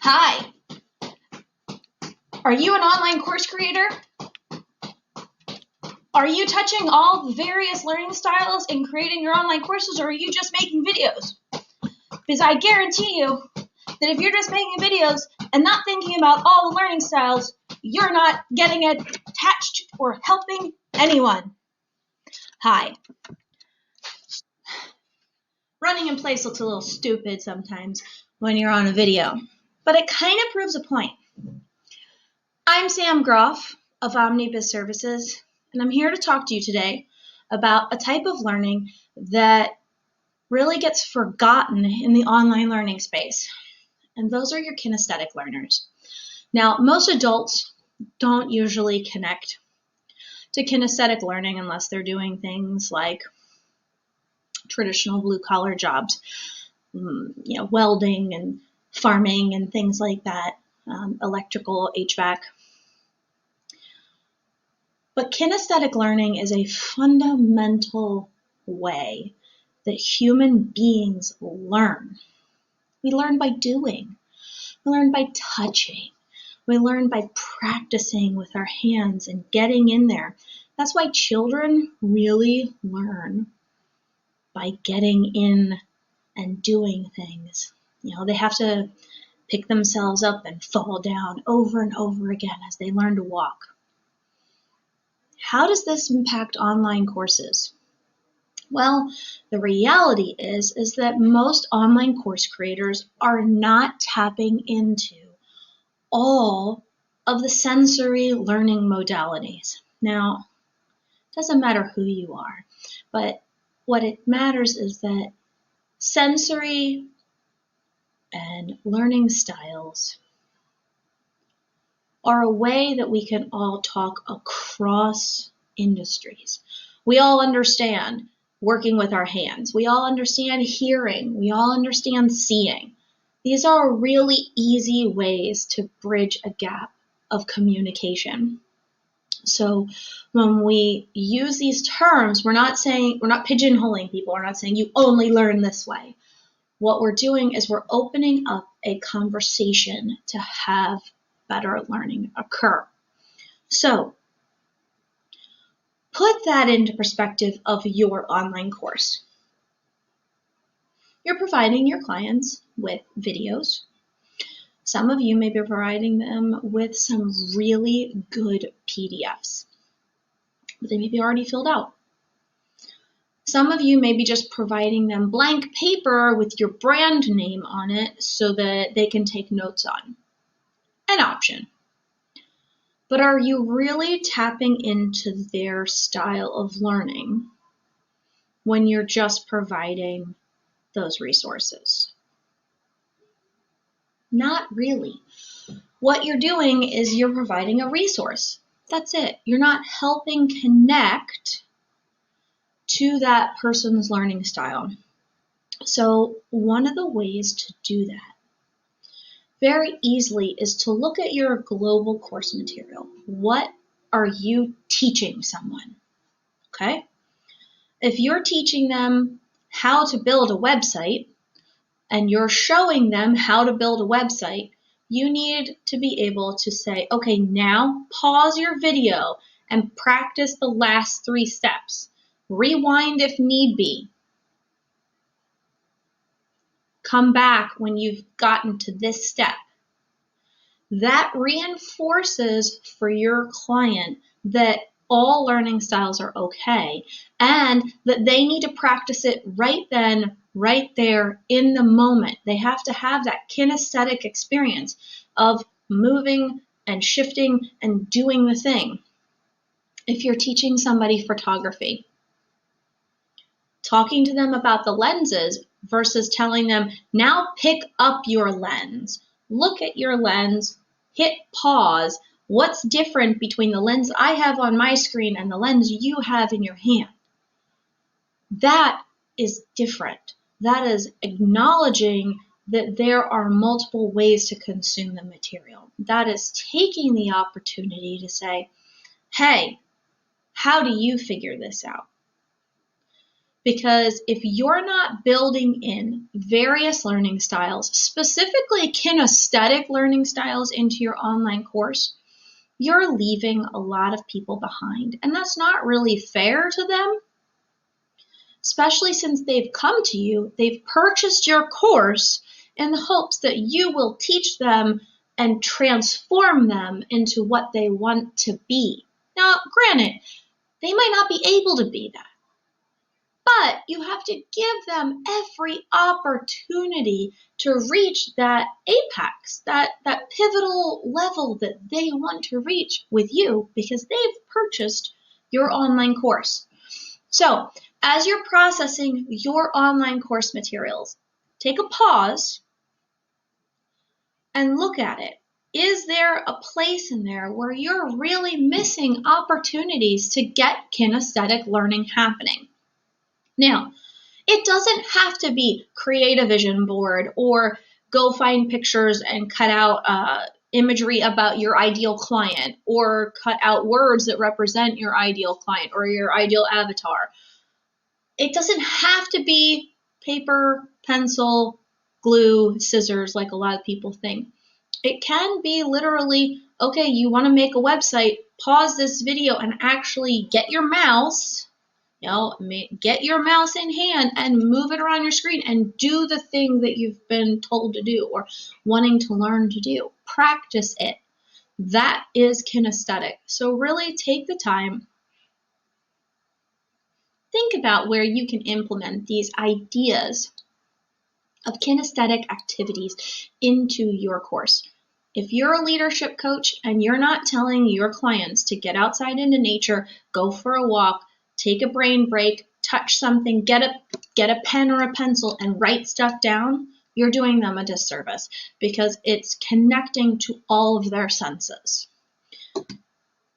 Hi, are you an online course creator? Are you touching all the various learning styles and creating your online courses, or are you just making videos? Because I guarantee you that if you're just making videos and not thinking about all the learning styles, you're not getting attached or helping anyone. Hi. Running in place looks a little stupid sometimes when you're on a video, but it kind of proves a point. I'm Sam Groff of Omnibus Services, and I'm here to talk to you today about a type of learning that really gets forgotten in the online learning space, and those are your kinesthetic learners. Now, most adults don't usually connect to kinesthetic learning unless they're doing things like traditional blue-collar jobs, welding and farming and things like that, electrical, HVAC. But kinesthetic learning is a fundamental way that human beings learn. We learn by doing. We learn by touching. We learn by practicing with our hands and getting in there. That's why children really learn by getting in and doing things. They have to pick themselves up and fall down over and over again as they learn to walk. How does this impact online courses? Well, the reality is that most online course creators are not tapping into all of the sensory learning modalities. Now, it doesn't matter who you are, but what it matters is that sensory and learning styles are a way that we can all talk across industries. We all understand working with our hands. We all understand hearing. We all understand seeing. These are really easy ways to bridge a gap of communication. So when we use these terms, we're not pigeonholing people. We're not saying you only learn this way. What we're doing is we're opening up a conversation to have better learning occur. So put that into perspective of your online course. You're providing your clients with videos. Some of you may be providing them with some really good PDFs, but they may be already filled out. Some of you may be just providing them blank paper with your brand name on it so that they can take notes on. An option. But are you really tapping into their style of learning when you're just providing those resources? Not really. What you're doing is you're providing a resource. That's it. You're not helping connect to that person's learning style. So one of the ways to do that very easily is to look at your global course material. What are you teaching someone? Okay? If you're teaching them how to build a website and you're showing them how to build a website, you need to be able to say, okay, now pause your video and practice the last 3 steps. Rewind if need be. Come back when you've gotten to this step. That reinforces for your client that all learning styles are okay and that they need to practice it right then, right there in the moment. They have to have that kinesthetic experience of moving and shifting and doing the thing. If you're teaching somebody photography, talking to them about the lenses versus telling them, now pick up your lens. Look at your lens, hit pause. What's different between the lens I have on my screen and the lens you have in your hand? That is different. That is acknowledging that there are multiple ways to consume the material. That is taking the opportunity to say, hey, how do you figure this out? Because if you're not building in various learning styles, specifically kinesthetic learning styles into your online course, you're leaving a lot of people behind. And that's not really fair to them, especially since they've come to you, they've purchased your course in the hopes that you will teach them and transform them into what they want to be. Now, granted, they might not be able to be that, but you have to give them every opportunity to reach that apex, that pivotal level that they want to reach with you because they've purchased your online course. So, as you're processing your online course materials, take a pause and look at it. Is there a place in there where you're really missing opportunities to get kinesthetic learning happening? Now, it doesn't have to be create a vision board or go find pictures and cut out imagery about your ideal client or cut out words that represent your ideal client or your ideal avatar. It doesn't have to be paper, pencil, glue, scissors like a lot of people think. It can be literally, okay, you want to make a website, pause this video and actually get your mouse, get your mouse in hand and move it around your screen and do the thing that you've been told to do or wanting to learn to do. Practice it. That is kinesthetic. So really take the time. Think about where you can implement these ideas of kinesthetic activities into your course. If you're a leadership coach and you're not telling your clients to get outside into nature, go for a walk, take a brain break, touch something, get a pen or a pencil and write stuff down, you're doing them a disservice because it's connecting to all of their senses.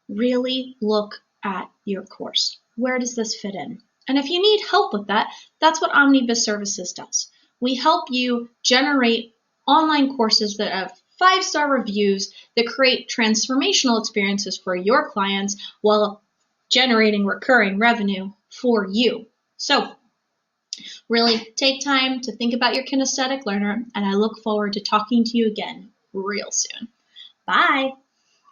Really look at your course. Where does this fit in? And if you need help with that, that's what Omnibus Services does. We help you generate online courses that have 5-star reviews that create transformational experiences for your clients while generating recurring revenue for you. So really take time to think about your kinesthetic learner, and I look forward to talking to you again real soon. Bye.